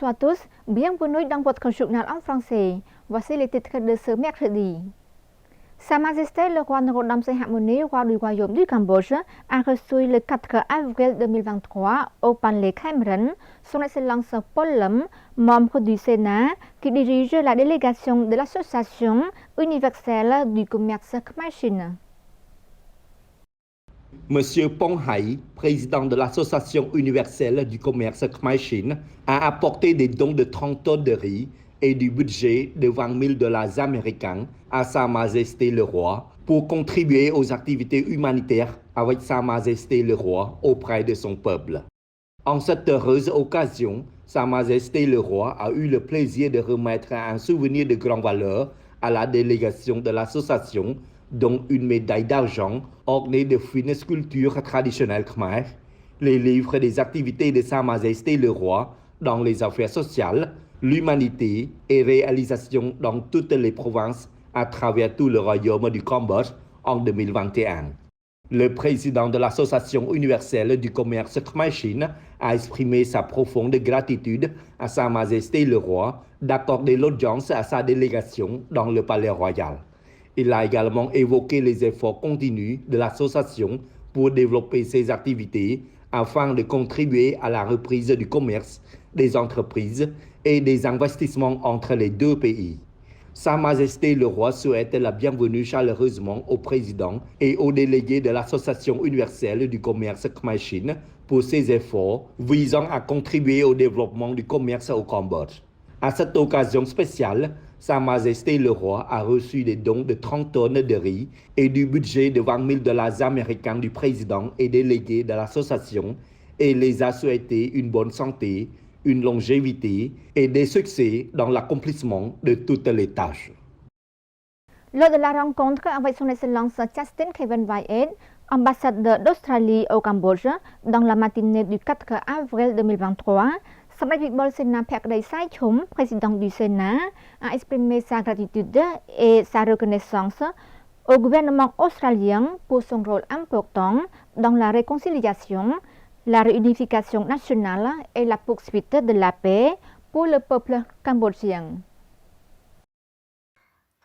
Bonsoir à tous, bienvenue dans votre journal en français. Voici les titres de ce mercredi. Sa Majesté le roi Norodom Sihamoni, roi du royaume du Cambodge, a reçu le 4 avril 2023 au Palais Cameron son Excellence Paul Lem, membre du Sénat, qui dirige la délégation de l'Association universelle du commerce Khmer-Chine. Monsieur Pong Hai, président de l'Association universelle du commerce Khmer-Chine, a apporté des dons de 30 tonnes de riz et du budget de 20 000 dollars américains à Sa Majesté le Roi pour contribuer aux activités humanitaires avec Sa Majesté le Roi auprès de son peuple. En cette heureuse occasion, Sa Majesté le Roi a eu le plaisir de remettre un souvenir de grande valeur à la délégation de l'association, dont une médaille d'argent ornée de fines sculptures traditionnelles khmer, les livres des activités de Sa Majesté le Roi dans les affaires sociales, l'humanité et réalisations dans toutes les provinces à travers tout le royaume du Cambodge en 2021. Le président de l'Association universelle du commerce Khmer-Chine a exprimé sa profonde gratitude à Sa Majesté le Roi d'accorder l'audience à sa délégation dans le palais royal. Il a également évoqué les efforts continus de l'association pour développer ses activités afin de contribuer à la reprise du commerce, des entreprises et des investissements entre les deux pays. Sa Majesté le Roi souhaite la bienvenue chaleureusement au président et aux délégués de l'Association universelle du commerce Khmer-Chine pour ses efforts visant à contribuer au développement du commerce au Cambodge. À cette occasion spéciale, Sa Majesté le Roi a reçu des dons de 30 tonnes de riz et du budget de 20 000 dollars américains du président et délégués de l'association et les a souhaité une bonne santé, une longévité et des succès dans l'accomplissement de toutes les tâches. Lors de la rencontre avec son Excellence Justin Kevin Wyatt, ambassadeur d'Australie au Cambodge, dans la matinée du 4 avril 2023, Samdech Vibol Sena Phakdei Sai Chum, président du Sénat, a exprimé sa gratitude et sa reconnaissance au gouvernement australien pour son rôle important dans la réconciliation, la réunification nationale et la poursuite de la paix pour le peuple cambodgien.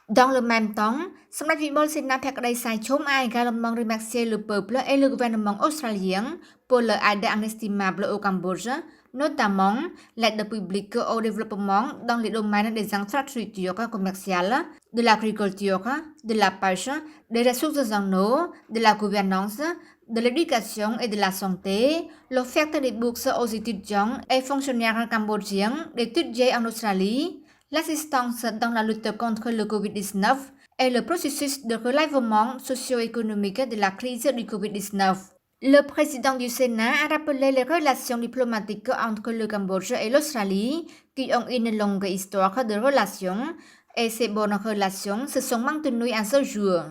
Dans le même temps, Samdech Vibol Sena Phakdei Sai Chum a également remercié le peuple et le gouvernement australien pour leur aide inestimable au Cambodge, notamment l'aide publique au développement dans les domaines des infrastructures commerciales, de l'agriculture, de la pêche, des ressources en eau, de la gouvernance, de l'éducation et de la santé, l'offerte des bourses aux étudiants et fonctionnaires cambodgiens d'étudier en Australie, l'assistance dans la lutte contre le Covid-19 et le processus de relèvement socio-économique de la crise du Covid-19. Le président du Sénat a rappelé les relations diplomatiques entre le Cambodge et l'Australie qui ont une longue histoire de relations et ces bonnes relations se sont maintenues à ce jour.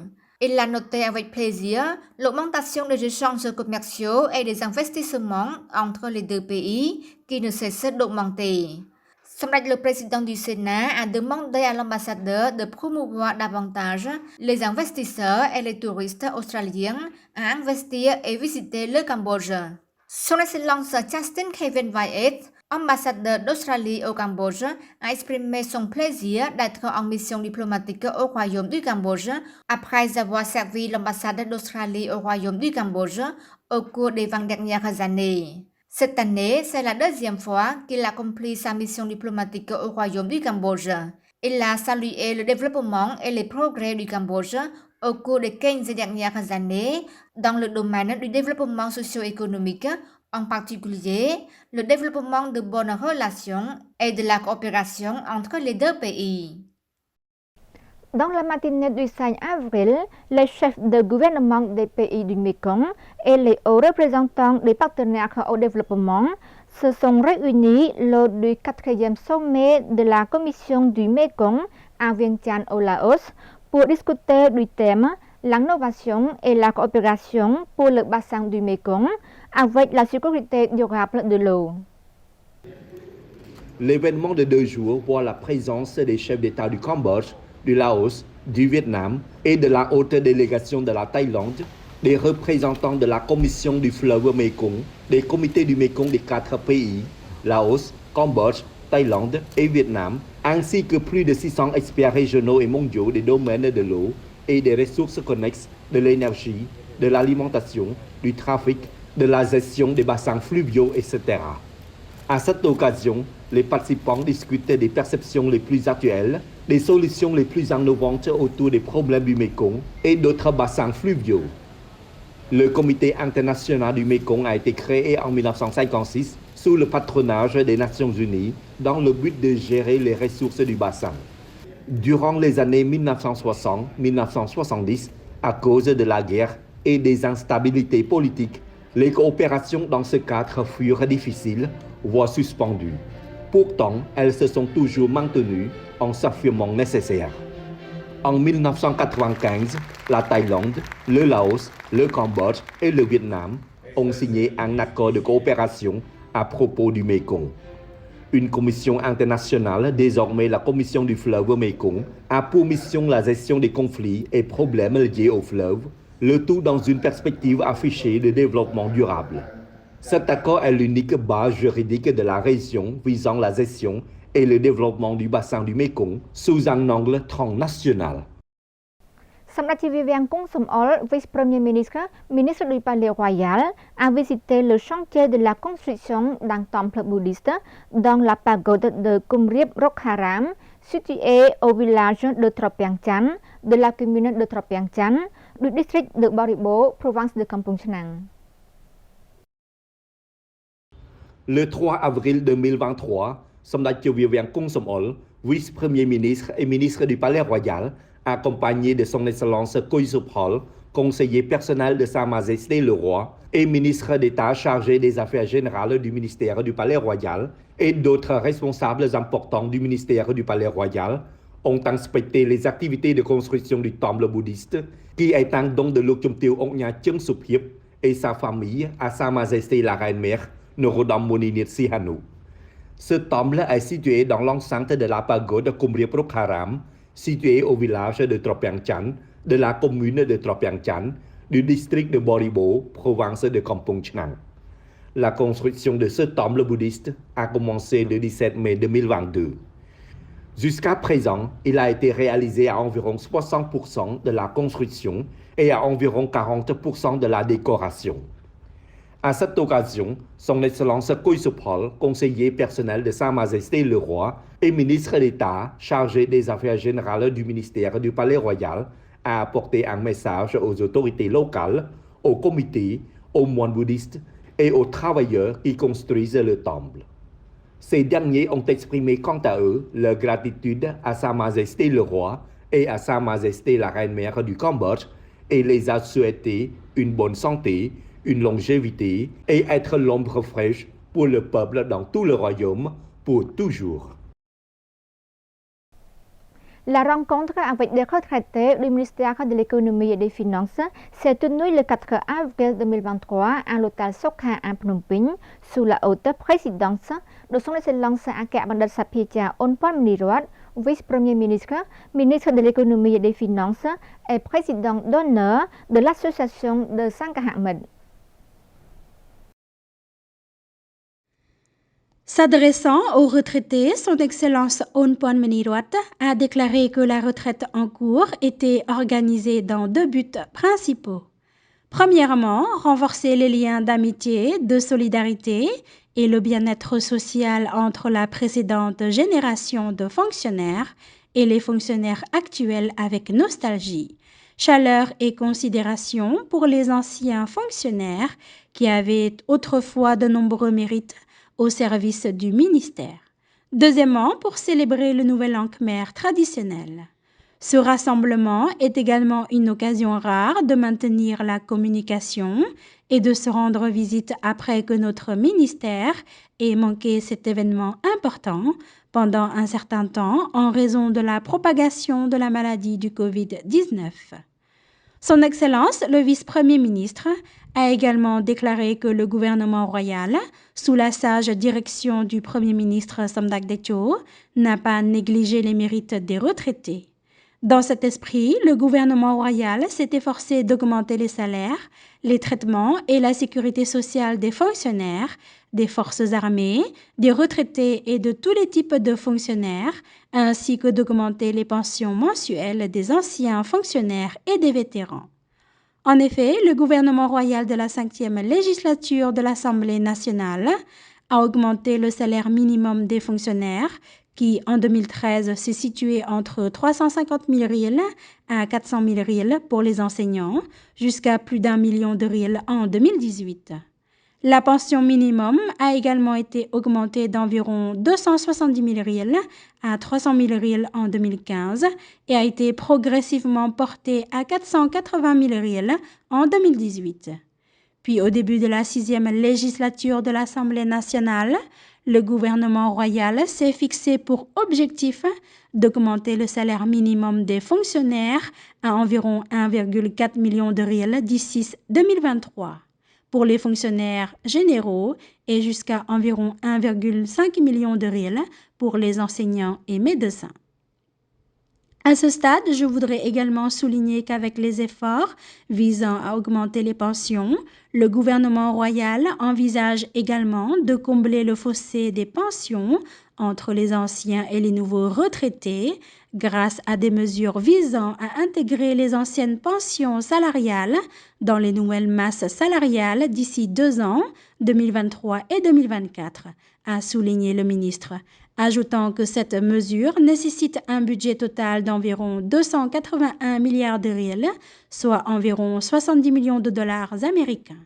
Il a noté avec plaisir l'augmentation des échanges commerciaux et des investissements entre les deux pays qui ne cessent d'augmenter. Samdech le président du Sénat a demandé à l'ambassadeur de promouvoir davantage les investisseurs et les touristes australiens à investir et visiter le Cambodge. Son Excellence Justin Kevin Wyatt, ambassadeur d'Australie au Cambodge, a exprimé son plaisir d'être en mission diplomatique au Royaume du Cambodge après avoir servi l'ambassade d'Australie au Royaume du Cambodge au cours des 20 dernières années. Cette année, c'est la deuxième fois qu'il accomplit sa mission diplomatique au Royaume du Cambodge. Il a salué le développement et les progrès du Cambodge au cours des 15 dernières années dans le domaine du développement socio-économique, en particulier le développement de bonnes relations et de la coopération entre les deux pays. Dans la matinée du 5 avril, les chefs de gouvernement des pays du Mekong et les hauts représentants des partenaires au développement se sont réunis lors du 4e sommet de la Commission du Mekong à Vientiane au Laos pour discuter du thème l'innovation et la coopération pour le bassin du Mekong avec la sécurité durable de l'eau. L'événement de 2 jours voit la présence des chefs d'État du Cambodge, du Laos, du Vietnam et de la haute délégation de la Thaïlande, des représentants de la Commission du fleuve Mekong, des comités du Mekong des 4 pays, Laos, Cambodge, Thaïlande et Vietnam, ainsi que plus de 600 experts régionaux et mondiaux des domaines de l'eau et des ressources connexes, de l'énergie, de l'alimentation, du trafic, de la gestion des bassins fluviaux, etc. À cette occasion, les participants discutent des perceptions les plus actuelles, des solutions les plus innovantes autour des problèmes du Mekong et d'autres bassins fluviaux. Le Comité international du Mekong a été créé en 1956 sous le patronage des Nations Unies dans le but de gérer les ressources du bassin. Durant les années 1960-1970, à cause de la guerre et des instabilités politiques, les coopérations dans ce cadre furent difficiles, voire suspendues. Pourtant, elles se sont toujours maintenues en s'affirmant nécessaires. En 1995, la Thaïlande, le Laos, le Cambodge et le Vietnam ont signé un accord de coopération à propos du Mekong. Une commission internationale, désormais la Commission du fleuve Mekong, a pour mission la gestion des conflits et problèmes liés au fleuve, le tout dans une perspective affichée de développement durable. Cet accord est l'unique base juridique de la région visant la gestion et le développement du bassin du Mekong sous un angle transnational. សម្ដេច Vivian Kong Som-ol, vice-premier ministre du Palais Royal, a visité le chantier de la construction d'un temple bouddhiste dans la pagode de Kumriep Rokharam, située au village de Tropiang Chan, de la commune de Tropiang Chan, du district de Baribo, province de Kampong Chnang. Le 3 avril 2023, Samdech Vivian Kong Som-ol, vice-premier ministre et ministre du Palais Royal, accompagné de son Excellence Koy Sup-hol, conseiller personnel de Sa Majesté le Roi et ministre d'État chargé des Affaires générales du ministère du Palais Royal et d'autres responsables importants du ministère du Palais Royal, ont inspecté les activités de construction du temple bouddhiste qui est un don de Lok Tiêu Ongnya Chung Sup-hiep et sa famille à Sa Majesté la Reine-Mère Norodom Moninit Sihanouk. Ce temple est situé dans l'enceinte de la pagode Kumriep Rokharam, située au village de Tropiang Chan, de la commune de Tropiang Chan, du district de Boribo, province de Kampong Chnang. La construction de ce temple bouddhiste a commencé le 17 mai 2022. Jusqu'à présent, il a été réalisé à environ 60% de la construction et à environ 40% de la décoration. À cette occasion, son Excellence Koy Sup-hol, conseiller personnel de Sa Majesté le Roi et ministre d'État chargé des Affaires générales du ministère du Palais Royal, a apporté un message aux autorités locales, aux comités, aux moines bouddhistes et aux travailleurs qui construisent le temple. Ces derniers ont exprimé quant à eux leur gratitude à Sa Majesté le Roi et à Sa Majesté la Reine-Mère du Cambodge et les a souhaité une bonne santé, une longévité et être l'ombre fraîche pour le peuple dans tout le royaume pour toujours. La rencontre avec des retraités du ministère de l'économie et des finances s'est tenue le 4 avril 2023 à l'hôtel Sokha à Phnom Penh sous la haute présidence de son Excellence Akak Bandar Sapiecha Onpon Menirat, vice-premier ministre, ministre de l'économie et des finances et président d'honneur de l'association de Sangha Ahmed. S'adressant aux retraités, son Excellence Onpon Menirat a déclaré que la retraite en cours était organisée dans deux buts principaux. Premièrement, renforcer les liens d'amitié, de solidarité et le bien-être social entre la précédente génération de fonctionnaires et les fonctionnaires actuels avec nostalgie, chaleur et considération pour les anciens fonctionnaires qui avaient autrefois de nombreux mérites au service du ministère. Deuxièmement, pour célébrer le Nouvel An Khmer traditionnel. Ce rassemblement est également une occasion rare de maintenir la communication et de se rendre visite après que notre ministère ait manqué cet événement important pendant un certain temps en raison de la propagation de la maladie du Covid-19. Son Excellence, le vice-premier ministre, a également déclaré que le gouvernement royal, sous la sage direction du Premier ministre Samdech Techo, n'a pas négligé les mérites des retraités. Dans cet esprit, le gouvernement royal s'est efforcé d'augmenter les salaires, les traitements et la sécurité sociale des fonctionnaires, des forces armées, des retraités et de tous les types de fonctionnaires, ainsi que d'augmenter les pensions mensuelles des anciens fonctionnaires et des vétérans. En effet, le gouvernement royal de la 5e législature de l'Assemblée nationale a augmenté le salaire minimum des fonctionnaires qui, en 2013, s'est situé entre 350 000 riels à 400 000 riels pour les enseignants, jusqu'à plus d'1 million de riels en 2018. La pension minimum a également été augmentée d'environ 270 000 riels à 300 000 riels en 2015 et a été progressivement portée à 480 000 riels en 2018. Puis au début de la 6e législature de l'Assemblée nationale, le gouvernement royal s'est fixé pour objectif d'augmenter le salaire minimum des fonctionnaires à environ 1,4 million de riels d'ici 2023. Pour les fonctionnaires généraux et jusqu'à environ 1,5 million de riels pour les enseignants et médecins. À ce stade, je voudrais également souligner qu'avec les efforts visant à augmenter les pensions, le gouvernement royal envisage également de combler le fossé des pensions entre les anciens et les nouveaux retraités grâce à des mesures visant à intégrer les anciennes pensions salariales dans les nouvelles masses salariales d'ici 2 ans, 2023 et 2024, a souligné le ministre, ajoutant que cette mesure nécessite un budget total d'environ 281 milliards de riels, soit environ 70 millions de dollars américains.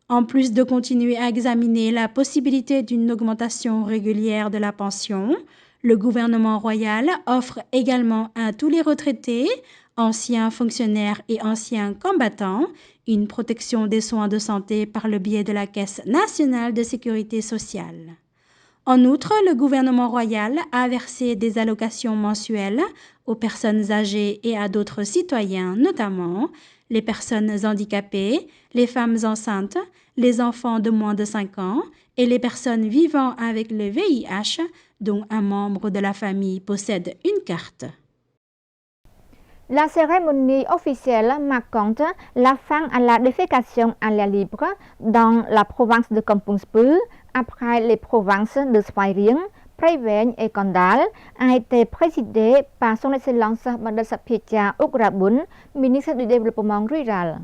En plus de continuer à examiner la possibilité d'une augmentation régulière de la pension, le gouvernement royal offre également à tous les retraités, anciens fonctionnaires et anciens combattants, une protection des soins de santé par le biais de la Caisse nationale de sécurité sociale. En outre, le gouvernement royal a versé des allocations mensuelles aux personnes âgées et à d'autres citoyens, notamment les personnes handicapées, les femmes enceintes, les enfants de moins de 5 ans et les personnes vivant avec le VIH dont un membre de la famille possède une carte. La cérémonie officielle marquant la fin à la défécation à l'air libre dans la province de Kampong Speu, après les provinces de Svay Rieng, Prey Veng et Kendal, a été présidée par son Excellence Bandar Sapiecha Okrabun, ministre du Développement rural.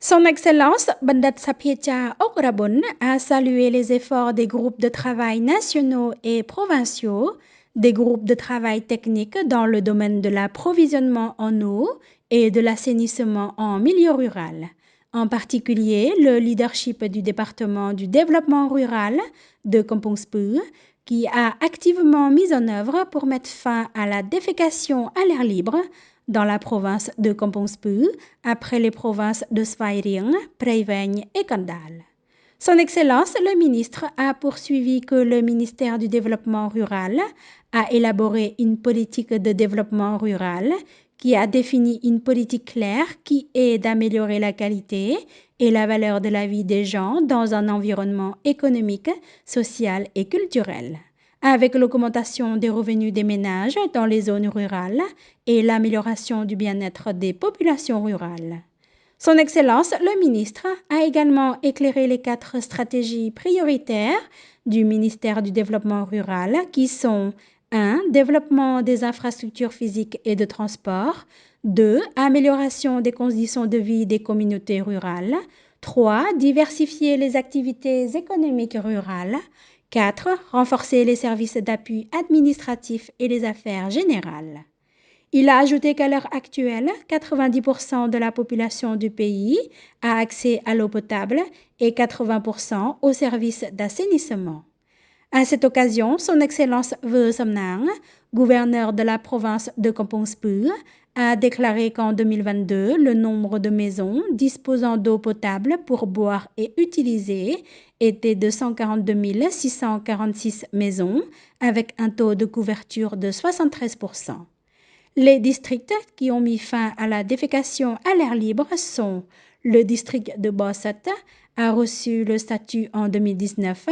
Son Excellence Bandar Sapiecha Okrabun a salué les efforts des groupes de travail nationaux et provinciaux, des groupes de travail techniques dans le domaine de l'approvisionnement en eau et de l'assainissement en milieu rural. En particulier, le leadership du département du développement rural de Kampong Speu, qui a activement mis en œuvre pour mettre fin à la défécation à l'air libre dans la province de Kampong Speu, après les provinces de Svay Rieng, Prey Veng et Kendal. Son Excellence, le ministre, a poursuivi que le ministère du Développement rural a élaboré une politique de développement rural qui a défini une politique claire qui est d'améliorer la qualité et la valeur de la vie des gens dans un environnement économique, social et culturel, avec l'augmentation des revenus des ménages dans les zones rurales et l'amélioration du bien-être des populations rurales. Son Excellence, le ministre, a également éclairé les 4 stratégies prioritaires du ministère du Développement rural qui sont 1. Développement des infrastructures physiques et de transport. 2. Amélioration des conditions de vie des communautés rurales. 3. Diversifier les activités économiques rurales. 4. Renforcer les services d'appui administratif et les affaires générales. Il a ajouté qu'à l'heure actuelle, 90% de la population du pays a accès à l'eau potable et 80% aux services d'assainissement. À cette occasion, son Excellence Veu Samnang, gouverneur de la province de Kampong Speu, a déclaré qu'en 2022, le nombre de maisons disposant d'eau potable pour boire et utiliser était de 142 646 maisons, avec un taux de couverture de 73%. Les districts qui ont mis fin à la défécation à l'air libre sont le district de Bosset, a reçu le statut en 2019,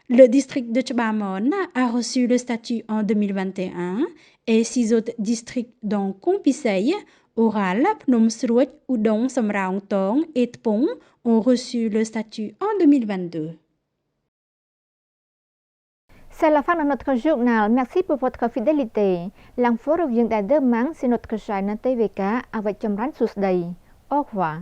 Le district de Tchbamon a reçu le statut en 2021 et 6 autres districts dont Kompisei, Oral, Phnom Sruach, Udong, Samraong Tong et Tpong ont reçu le statut en 2022. C'est la fin de notre journal. Merci pour votre fidélité. L'info revient dès demain sur notre chaîne TVK avec Chamran Susday. Au revoir.